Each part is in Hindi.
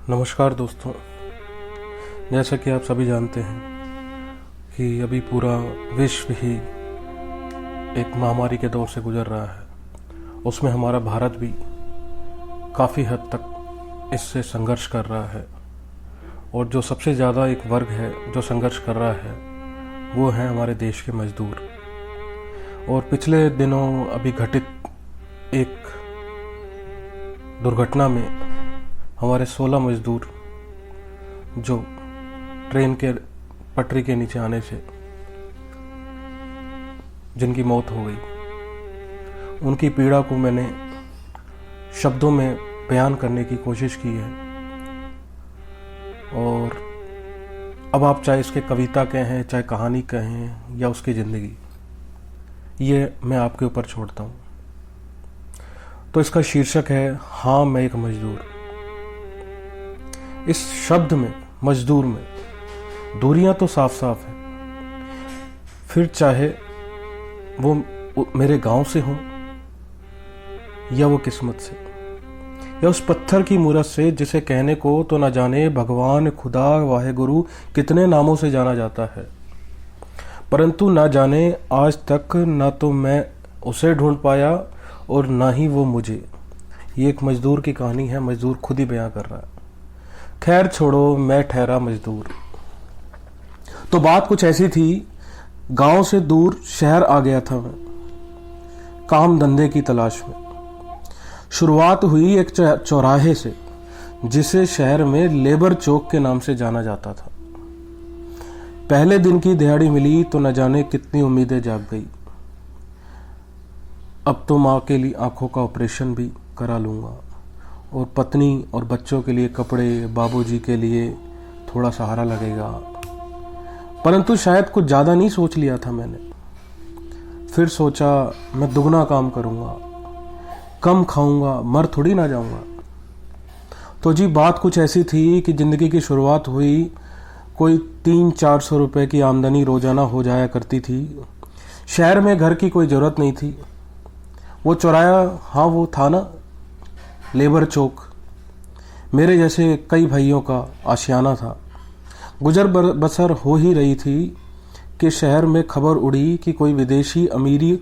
नमस्कार दोस्तों। जैसा कि आप सभी जानते हैं कि अभी पूरा विश्व ही एक महामारी के दौर से गुजर रहा है। उसमें हमारा भारत भी काफ़ी हद तक इससे संघर्ष कर रहा है, और जो सबसे ज़्यादा एक वर्ग है जो संघर्ष कर रहा है वो है हमारे देश के मजदूर। और पिछले दिनों अभी घटित एक दुर्घटना में हमारे 16 मजदूर जो ट्रेन के पटरी के नीचे आने से जिनकी मौत हो गई, उनकी पीड़ा को मैंने शब्दों में बयान करने की कोशिश की है। और अब आप चाहे इसके कविता कहें, चाहे कहानी कहें या उसकी ज़िंदगी, ये मैं आपके ऊपर छोड़ता हूँ। तो इसका शीर्षक है हाँ मैं एक मजदूर। इस शब्द में, मजदूर में, दूरियां तो साफ साफ हैं। फिर चाहे वो मेरे गांव से हो या वो किस्मत से, या उस पत्थर की मूरत से जिसे कहने को तो ना जाने भगवान, खुदा, वाहेगुरु कितने नामों से जाना जाता है, परंतु ना जाने आज तक ना तो मैं उसे ढूंढ पाया और ना ही वो मुझे। ये एक मजदूर की कहानी है, मजदूर खुद ही बयां कर रहा है। खैर छोड़ो, मैं ठहरा मजदूर। तो बात कुछ ऐसी थी, गांव से दूर शहर आ गया था मैं, काम धंधे की तलाश में। शुरुआत हुई एक चौराहे से जिसे शहर में लेबर चौक के नाम से जाना जाता था। पहले दिन की दिहाड़ी मिली तो न जाने कितनी उम्मीदें जाग गई। अब तो माँ के लिए आंखों का ऑपरेशन भी करा लूंगा, और पत्नी और बच्चों के लिए कपड़े, बाबूजी के लिए थोड़ा सहारा लगेगा। परंतु शायद कुछ ज़्यादा नहीं सोच लिया था मैंने। फिर सोचा मैं दुगना काम करूँगा, कम खाऊंगा, मर थोड़ी ना जाऊँगा। तो जी बात कुछ ऐसी थी कि ज़िंदगी की शुरुआत हुई, कोई 300-400 रुपये की आमदनी रोज़ाना हो जाया करती थी। शहर में घर की कोई ज़रूरत नहीं थी। वो चौराया, हाँ वो था ना, लेबर चौक, मेरे जैसे कई भाइयों का आशियाना था। गुजर बसर हो ही रही थी कि शहर में खबर उड़ी कि कोई विदेशी अमीरी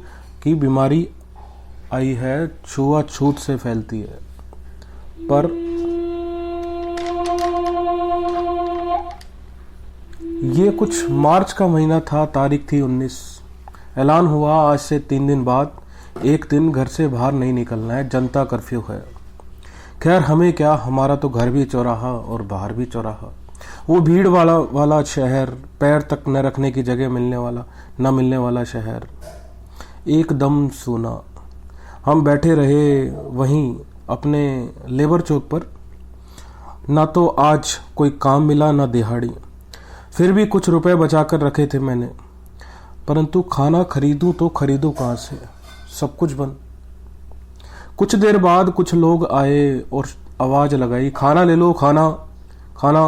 की बीमारी आई है, छुआछूत से फैलती है। पर ये कुछ मार्च का महीना था, तारीख थी 19। ऐलान हुआ आज से 3 दिन बाद एक दिन घर से बाहर नहीं निकलना है, जनता कर्फ्यू है। खैर हमें क्या, हमारा तो घर भी चौराहा और बाहर भी चौराहा। वो भीड़ वाला शहर, पैर तक न रखने की जगह मिलने वाला शहर, एकदम सूना। हम बैठे रहे वहीं अपने लेबर चौक पर। ना तो आज कोई काम मिला ना दिहाड़ी। फिर भी कुछ रुपए बचा कर रखे थे मैंने, परंतु खाना खरीदूं तो खरीदूं कहाँ से, सब कुछ बंद। कुछ देर बाद कुछ लोग आए और आवाज लगाई, खाना ले लो, खाना खाना।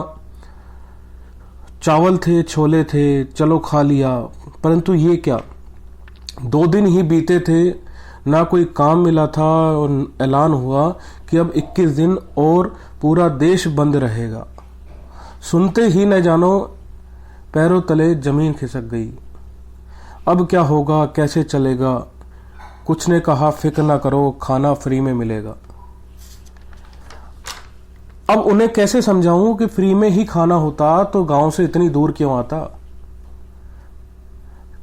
चावल थे, छोले थे, चलो खा लिया। परंतु ये क्या, 2 दिन ही बीते थे, ना कोई काम मिला था, और ऐलान हुआ कि अब 21 दिन और पूरा देश बंद रहेगा। सुनते ही न जानो पैरों तले जमीन खिसक गई। अब क्या होगा, कैसे चलेगा। कुछ ने कहा फिक्र ना करो, खाना फ्री में मिलेगा। अब उन्हें कैसे समझाऊं कि फ्री में ही खाना होता तो गांव से इतनी दूर क्यों आता।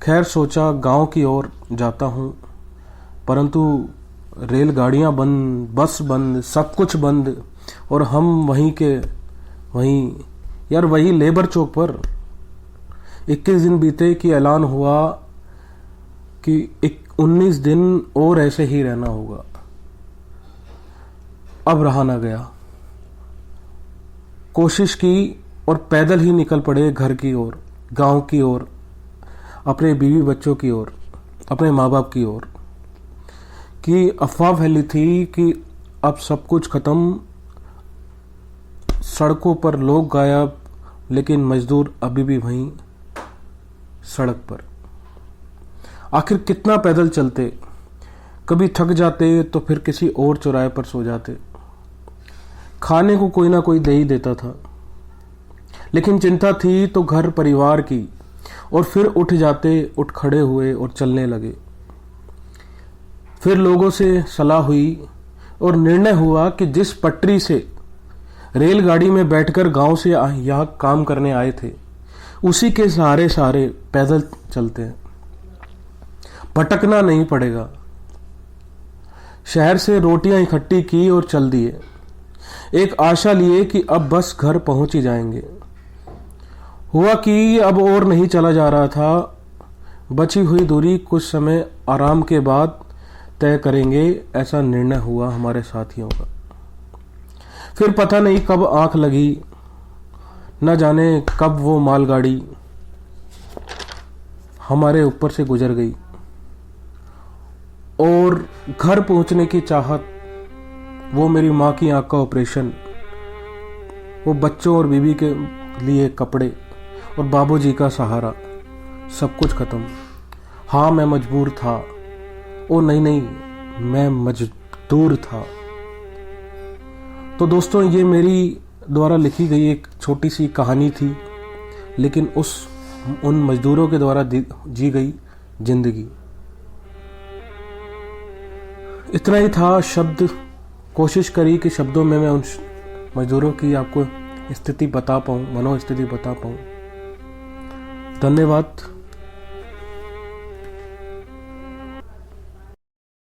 खैर सोचा गांव की ओर जाता हूं, परंतु रेलगाड़ियां बंद, बस बंद, सब कुछ बंद, और हम वहीं यार वही लेबर चौक पर। 21 दिन बीते कि ऐलान हुआ कि 19 दिन और ऐसे ही रहना होगा। अब रहा ना गया, कोशिश की और पैदल ही निकल पड़े घर की ओर, गांव की ओर, अपने बीवी बच्चों की ओर, अपने माँ बाप की ओर। कि अफवाह फैली थी कि अब सब कुछ खत्म, सड़कों पर लोग गायब, लेकिन मजदूर अभी भी वहीं सड़क पर। आखिर कितना पैदल चलते, कभी थक जाते तो फिर किसी और चौराहे पर सो जाते। खाने को कोई ना कोई दे ही देता था, लेकिन चिंता थी तो घर परिवार की। और फिर उठ खड़े हुए और चलने लगे। फिर लोगों से सलाह हुई और निर्णय हुआ कि जिस पटरी से रेलगाड़ी में बैठकर गांव से यहाँ काम करने आए थे, उसी के सहारे सारे पैदल चलते हैं। भटकना नहीं पड़ेगा। शहर से रोटियां इकट्ठी की और चल दिए, एक आशा लिए कि अब बस घर पहुंच ही जाएंगे। हुआ कि अब और नहीं चला जा रहा था। बची हुई दूरी कुछ समय आराम के बाद तय करेंगे, ऐसा निर्णय हुआ हमारे साथियों का। फिर पता नहीं कब आंख लगी, न जाने कब वो मालगाड़ी हमारे ऊपर से गुजर गई और घर पहुंचने की चाहत, वो मेरी माँ की आंख का ऑपरेशन, वो बच्चों और बीवी के लिए कपड़े और बाबूजी का सहारा, सब कुछ खत्म। हाँ, मैं मजबूर था। ओ नहीं, मैं मजदूर था। तो दोस्तों, ये मेरी द्वारा लिखी गई एक छोटी सी कहानी थी, लेकिन उन मजदूरों के द्वारा जी गई जिंदगी। इतना ही था। शब्द कोशिश करी कि शब्दों में मैं उन मजदूरों की आपको स्थिति बता पाऊं, मनोस्थिति बता पाऊं। धन्यवाद।